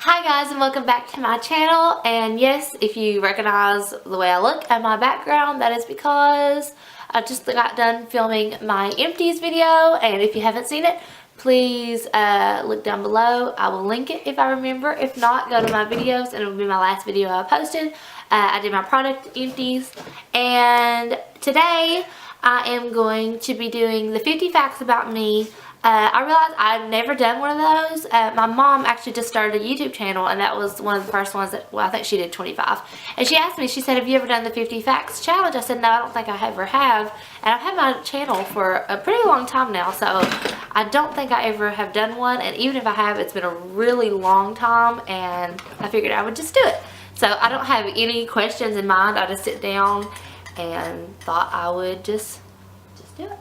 Hi guys, and welcome back to my channel. And yes, if you recognize the way I look and my background, that is because I just got done filming my empties video, and if you haven't seen it, please look down below. I will link it if I remember. If not, go to my videos and it will be my last video I posted. I did my product empties, and today I am going to be doing the 50 facts about me. I realized I've never done one of those. My mom actually just started a YouTube channel, and that was one of the first ones that, well, I think she did 25. And she asked me, she said, have you ever done the 50 facts challenge? I said, no, I don't think I ever have. And I've had my channel for a pretty long time now, so I don't think I ever have done one. And even if I have, it's been a really long time, and I figured I would just do it. So I don't have any questions in mind. I just sit down and thought I would just do it.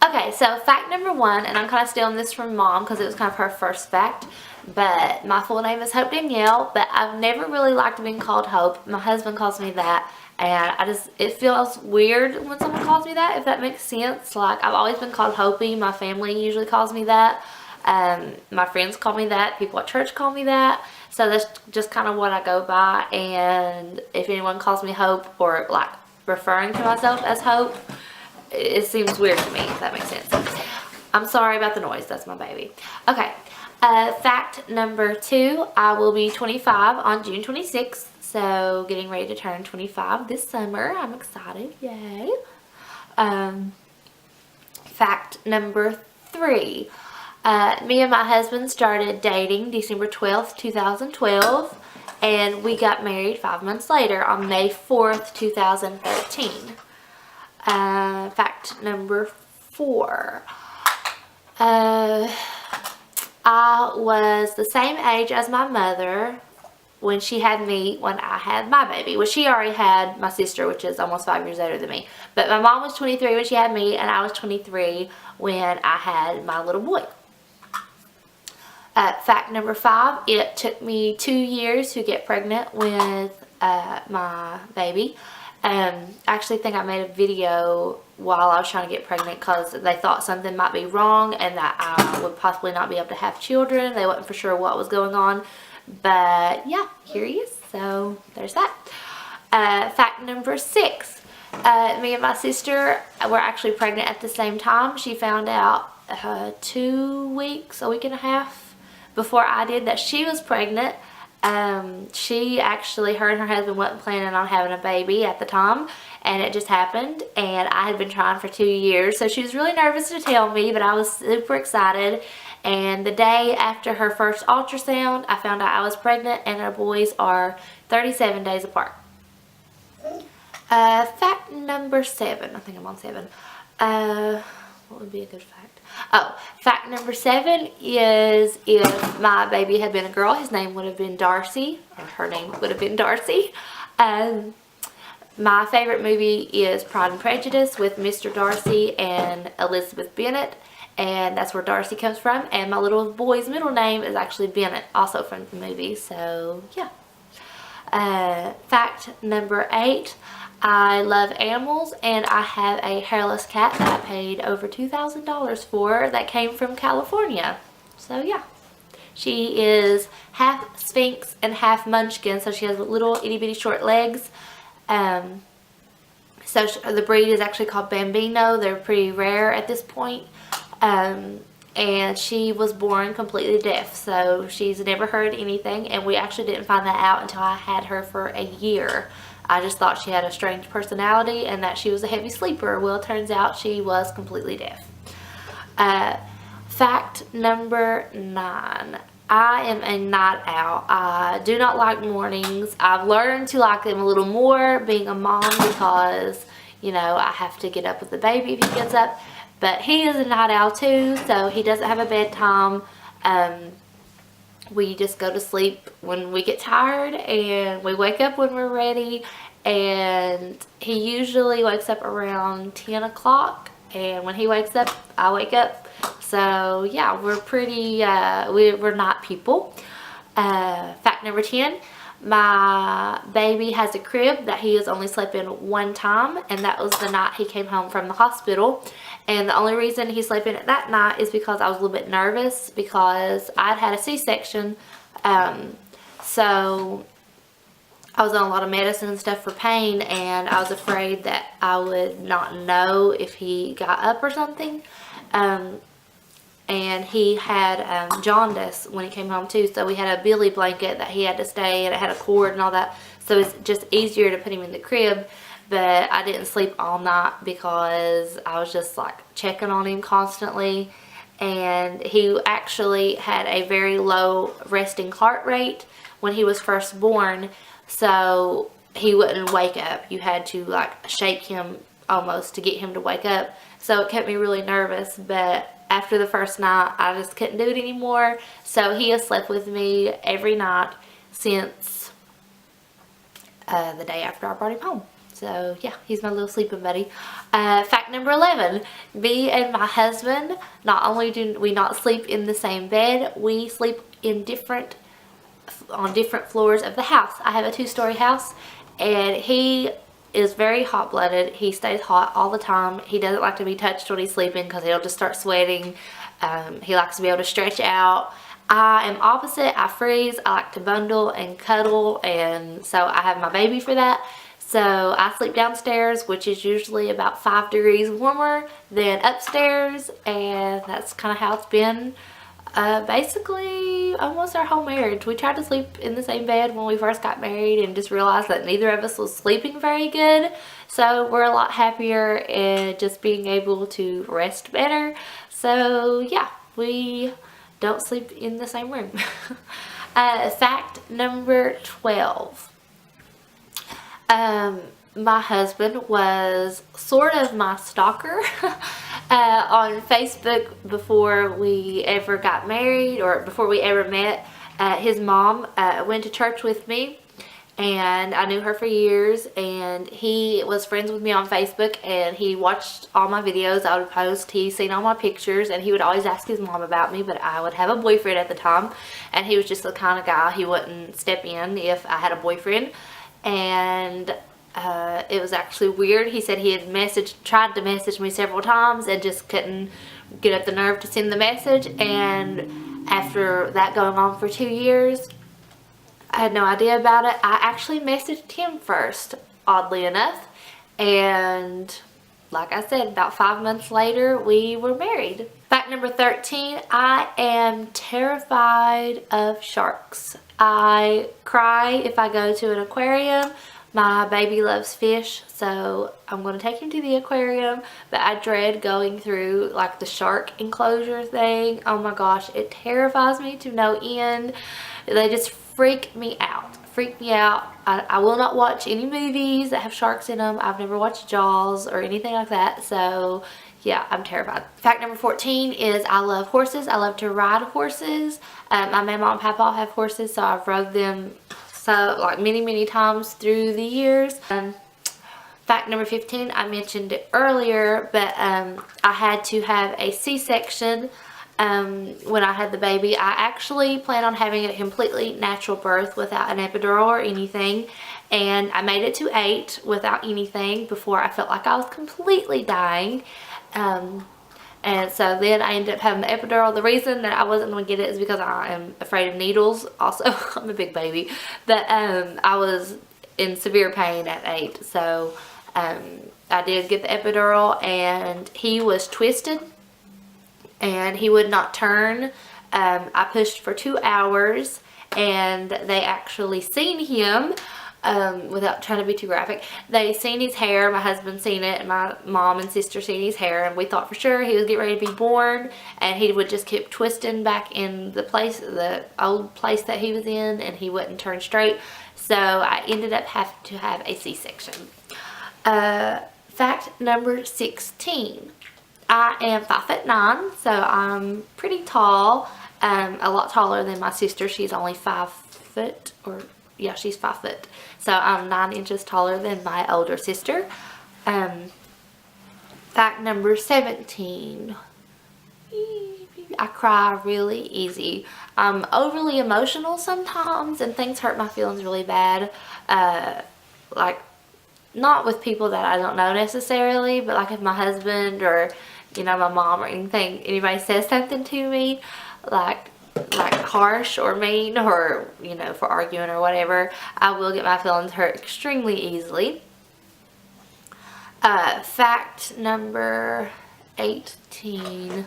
Okay, so fact number one, and I'm kind of stealing this from Mom because it was kind of her first fact, but my full name is Hope Danielle, but I've never really liked being called Hope. My husband calls me that, and it feels weird when someone calls me that, if that makes sense. Like, I've always been called Hopie. My family usually calls me that. My friends call me that. People at church call me that. So that's just kind of what I go by, and if anyone calls me Hope, or like referring to myself as Hope, it seems weird to me, if that makes sense. I'm sorry about the noise. That's my baby. Okay. Fact number two, I will be 25 on June 26th. So getting ready to turn 25 this summer. I'm excited. Yay. Fact number three, me and my husband started dating December 12th, 2012. And we got married 5 months later on May 4th, 2013. Fact number four, I was the same age as my mother when she had me when I had my baby. Well, she already had my sister, which is almost 5 years older than me. But my mom was 23 when she had me, and I was 23 when I had my little boy. Fact number five, it took me 2 years to get pregnant with my baby. I actually think I made a video while I was trying to get pregnant because they thought something might be wrong and that I would possibly not be able to have children. They wasn't for sure what was going on. But yeah, here he is. So there's that. Fact number six. Me and my sister were actually pregnant at the same time. She found out 2 weeks, a week and a half before I did, that she was pregnant. She actually, her and her husband wasn't planning on having a baby at the time, and it just happened, and I had been trying for 2 years, so she was really nervous to tell me, but I was super excited. And the day after her first ultrasound, I found out I was pregnant, and our boys are 37 days apart. Fact number seven, I think I'm on 7. What would be a good fact? Oh, fact number 7 is, if my baby had been a girl, his name would have been Darcy, or her name would have been Darcy. My favorite movie is Pride and Prejudice with Mr. Darcy and Elizabeth Bennet, and that's where Darcy comes from. And my little boy's middle name is actually Bennet, also from the movie, so yeah. Fact number 8, I love animals, and I have a hairless cat that I paid over $2,000 for that came from California. So yeah, she is half Sphynx and half Munchkin, so she has little itty bitty short legs. So the breed is actually called Bambino. They're pretty rare at this point. And she was born completely deaf, so she's never heard anything, and we actually didn't find that out until I had her for a year. I just thought she had a strange personality and that she was a heavy sleeper. Well, it turns out she was completely deaf. Fact number 9. I am a night owl. I do not like mornings. I've learned to like them a little more being a mom because, you know, I have to get up with the baby if he gets up. But he is a night owl too, so he doesn't have a bedtime. We just go to sleep when we get tired, and we wake up when we're ready. And he usually wakes up around 10 o'clock, and when he wakes up, I wake up. So yeah, we're pretty, we're not people. Fact number 10. My baby has a crib that he has only slept in one time, and that was the night he came home from the hospital. And the only reason he slept in it that night is because I was a little bit nervous because I'd had a C-section So I was on a lot of medicine and stuff for pain, and I was afraid that I would not know if he got up or something. And he had jaundice when he came home too, so we had a billy blanket that he had to stay, and it had a cord and all that, so it's just easier to put him in the crib. But I didn't sleep all night because I was just like checking on him constantly, and he actually had a very low resting heart rate when he was first born, so he wouldn't wake up. You had to like shake him almost to get him to wake up, so it kept me really nervous. But after the first night, I just couldn't do it anymore, so he has slept with me every night since the day after I brought him home. So yeah, he's my little sleeping buddy. Fact number 11, me and my husband, not only do we not sleep in the same bed, we sleep on different floors of the house. I have a 2-story house, and he is very hot-blooded. He stays hot all the time. He doesn't like to be touched when he's sleeping because he'll just start sweating. He likes to be able to stretch out. I am opposite. I freeze. I like to bundle and cuddle, and so I have my baby for that. So I sleep downstairs, which is usually about 5 degrees warmer than upstairs, and that's kind of how it's been basically almost our whole marriage. We tried to sleep in the same bed when we first got married and just realized that neither of us was sleeping very good. So we're a lot happier in just being able to rest better. So yeah, we don't sleep in the same room. Fact number 12. My husband was sort of my stalker on Facebook before we ever got married, or before we ever met. His mom went to church with me, and I knew her for years, and he was friends with me on Facebook, and he watched all my videos I would post. He's seen all my pictures, and he would always ask his mom about me, but I would have a boyfriend at the time, and he was just the kind of guy, he wouldn't step in if I had a boyfriend. And it was actually weird. He said he had tried to message me several times and just couldn't get up the nerve to send the message. And after that going on for 2 years, I had no idea about it. I actually messaged him first, oddly enough. And like I said, about 5 months later, we were married. Fact number 13, I am terrified of sharks. I cry if I go to an aquarium. My baby loves fish, so I'm going to take him to the aquarium, but I dread going through like the shark enclosure thing. Oh my gosh, it terrifies me to no end. They just freak me out. I will not watch any movies that have sharks in them. I've never watched Jaws or anything like that, so yeah, I'm terrified. Fact number 14 is I love horses. I love to ride horses. My mama and papa have horses, so I've rode them like many times through the years. Fact number 15, I mentioned it earlier, but I had to have a C-section when I had the baby. I actually planned on having a completely natural birth without an epidural or anything, and I made it to 8 without anything before I felt like I was completely dying. And so then I ended up having the epidural. The reason that I wasn't going to get it is because I am afraid of needles. Also, I'm a big baby. But I was in severe pain at 8. So I did get the epidural, and he was twisted and he would not turn. I pushed for 2 hours, and they actually seen him. Without trying to be too graphic, they seen his hair. My husband seen it, and my mom and sister seen his hair, and we thought for sure he was getting ready to be born, and he would just keep twisting back in the old place that he was in, and he wouldn't turn straight. So I ended up having to have a C-section. Fact number 16. I am 5'9", so I'm pretty tall. A lot taller than my sister. She's only 5 foot, or yeah, she's 5 foot. So I'm 9 inches taller than my older sister. Fact number 17. I cry really easy. I'm overly emotional sometimes, and things hurt my feelings really bad. Like, not with people that I don't know necessarily, but like if my husband or, you know, my mom or anything, anybody says something to me, like harsh or mean or, you know, for arguing or whatever, I will get my feelings hurt extremely easily. Fact number 18.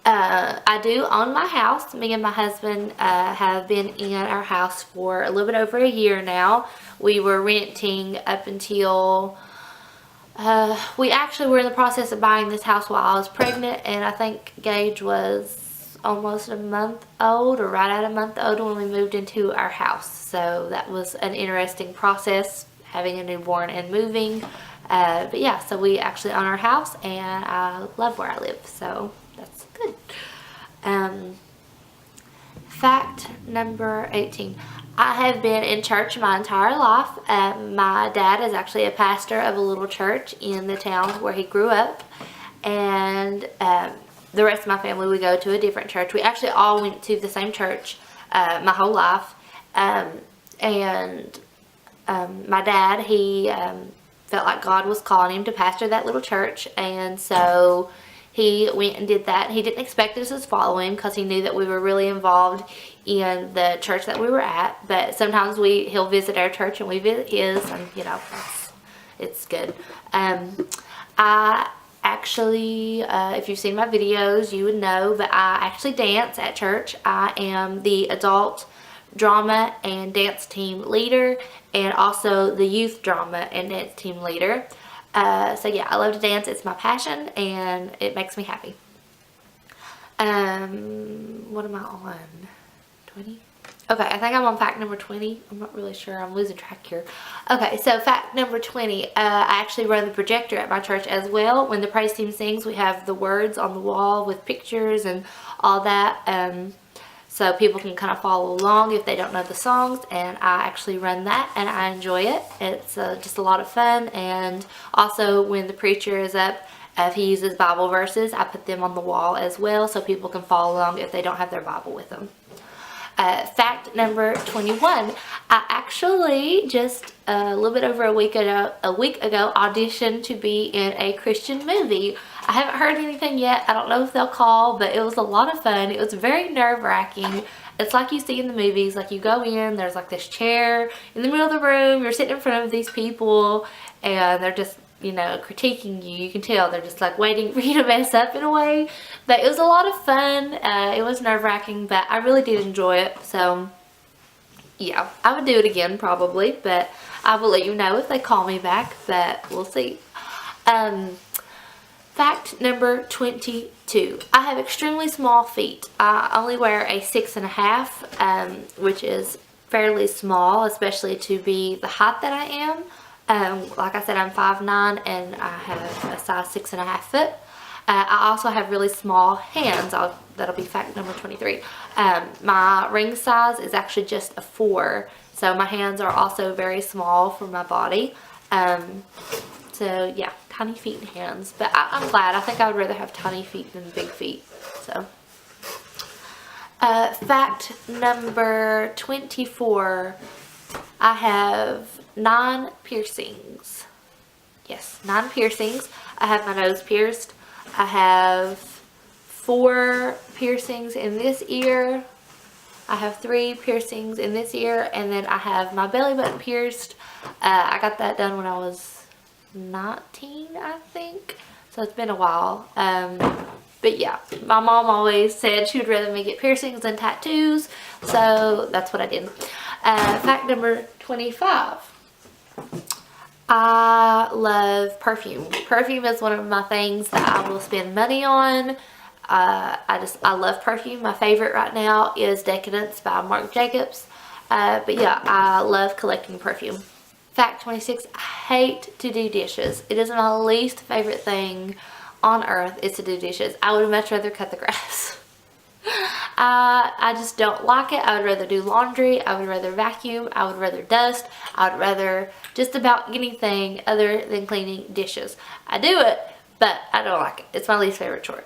I do own my house. Me and my husband have been in our house for a little bit over a year now. We were renting up until we actually were in the process of buying this house while I was pregnant, and I think Gage was almost a month old or right at a month old when we moved into our house. So that was an interesting process, having a newborn and moving. But yeah, so we actually own our house, and I love where I live, so that's good. Fact number 18. I have been in church my entire life. My dad is actually a pastor of a little church in the town where he grew up, and the rest of my family, we go to a different church. We actually all went to the same church my whole life, and my dad, he felt like God was calling him to pastor that little church, and so he went and did that. He didn't expect us to follow him because he knew that we were really involved in the church that we were at, but sometimes he'll visit our church and we visit his, and you know, it's good. I actually, if you've seen my videos, you would know, but I actually dance at church. I am the adult drama and dance team leader, and also the youth drama and dance team leader. So yeah, I love to dance. It's my passion, and it makes me happy. What am I on? 20? Okay, I think I'm on fact number 20. I'm not really sure. I'm losing track here. Okay, so fact number 20. I actually run the projector at my church as well. When the praise team sings, we have the words on the wall with pictures and all that. So people can kind of follow along if they don't know the songs, and I actually run that, and I enjoy it. It's just a lot of fun. And also when the preacher is up, if he uses Bible verses, I put them on the wall as well so people can follow along if they don't have their Bible with them. Fact number 21. I actually just a little bit over a week ago auditioned to be in a Christian movie. I haven't heard anything yet. I don't know if they'll call, but it was a lot of fun. It was very nerve-wracking. It's like you see in the movies. Like, you go in, there's like this chair in the middle of the room. You're sitting in front of these people, and they're just, you know, critiquing you. You can tell they're just like waiting for you to mess up in a way. But it was a lot of fun. It was nerve-wracking, but I really did enjoy it. So yeah, I would do it again probably, but I will let you know if they call me back, but we'll see. Fact number 22. I have extremely small feet. I only wear a 6.5, which is fairly small, especially to be the height that I am. Like I said, I'm 5'9", and I have a size 6.5 foot. I also have really small hands. That'll be fact number 23. My ring size is actually just a 4, so my hands are also very small for my body. So yeah, tiny feet and hands. But I'm glad. I think I would rather have tiny feet than big feet. So, fact number 24. I have 9 piercings. Yes, 9 piercings. I have my nose pierced. I have 4 piercings in this ear. I have 3 piercings in this ear, and then I have my belly button pierced. I got that done when I was 19, I think. So it's been a while. But yeah, my mom always said she would rather me get piercings than tattoos, so that's what I did. Fact number 25. I love perfume. Perfume is one of my things that I will spend money on. I love perfume. My favorite right now is Decadence by Marc Jacobs. But yeah, I love collecting perfume. Fact 26. I hate to do dishes. It is my least favorite thing on earth is to do dishes. I would much rather cut the grass. I just don't like it. I would rather do laundry. I would rather vacuum. I would rather dust. I would rather just about anything other than cleaning dishes. I do it, but I don't like it. It's my least favorite chore.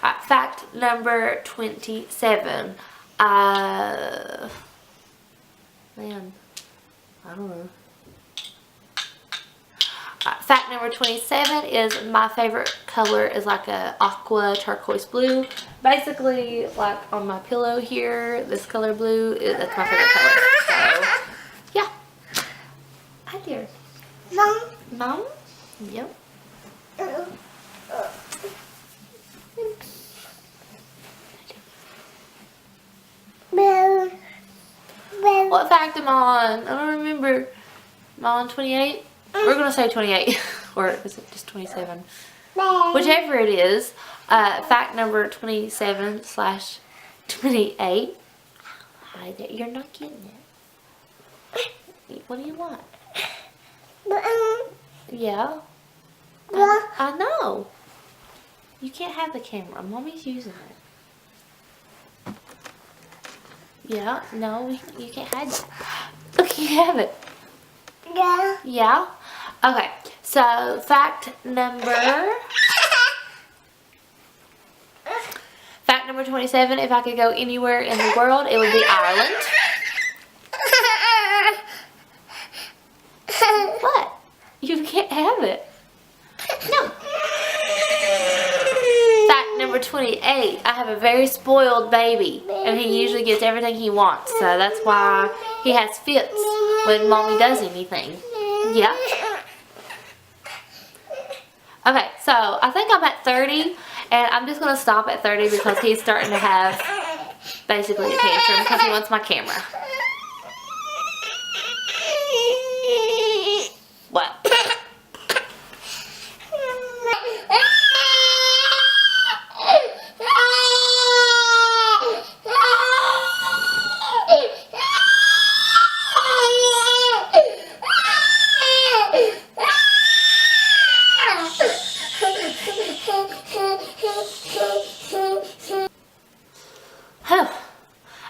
Alright, fact number 27. Man, I don't know. Fact number number 27 is my favorite color is like a aqua turquoise blue. Basically, like on my pillow here, this color blue, that's my favorite color. So, yeah. Hi, dear. Mom? Mom? Yep. What fact am I on? I don't remember. Am I on 28? We're going to say 28. Or is it just 27? Whichever it is. Fact number 27/28. Hi there. You're not getting it. What do you want? Yeah. I know. You can't have the camera. Mommy's using it. Yeah. No, you can't have it. Look, you have it. Yeah. Yeah? Okay. So, fact number 27, if I could go anywhere in the world, it would be Ireland. What? You can't have it. No. Fact number 28, I have a very spoiled baby, and he usually gets everything he wants, so that's why he has fits when Mommy does anything. Yeah. Okay, so I think I'm at 30, and I'm just going to stop at 30 because he's starting to have basically a tantrum because he wants my camera. What?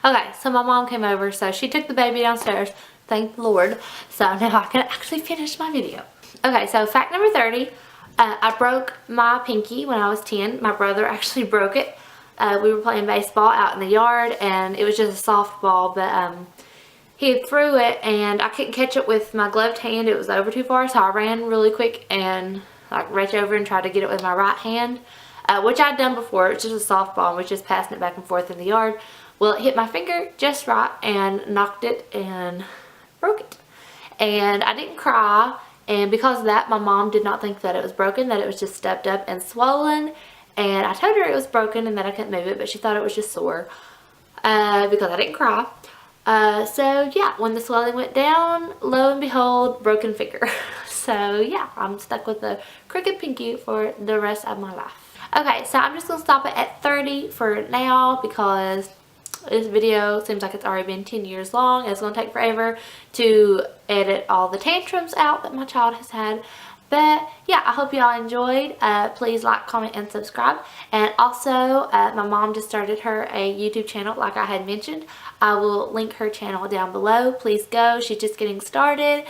Okay, so my mom came over, so she took the baby downstairs, thank the Lord, so now I can actually finish my video. Okay, so fact number 30, I broke my pinky when I was 10. My brother actually broke it. We were playing baseball out in the yard, and it was just a softball, but he threw it, and I couldn't catch it with my gloved hand. It was over too far, so I ran really quick and like reached over and tried to get it with my right hand, which I'd done before. It's just a softball, and was just passing it back and forth in the yard. Well, it hit my finger just right and knocked it and broke it. And I didn't cry, and because of that, my mom did not think that it was broken, that it was just stepped up and swollen. And I told her it was broken and that I couldn't move it, but she thought it was just sore because I didn't cry. So yeah, when the swelling went down, lo and behold, broken finger. So yeah, I'm stuck with a crooked pinky for the rest of my life. Okay, so I'm just going to stop it at 30 for now because this video seems like it's already been 10 years long, and it's going to take forever to edit all the tantrums out that my child has had. But yeah, I hope y'all enjoyed. Please like, comment, and subscribe. And also, my mom just started her a YouTube channel like I had mentioned. I will link her channel down below. Please go. She's just getting started.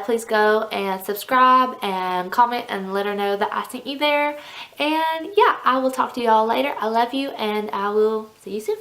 Please go and subscribe and comment and let her know that I sent you there. And yeah, I will talk to y'all later. I love you, and I will see you soon.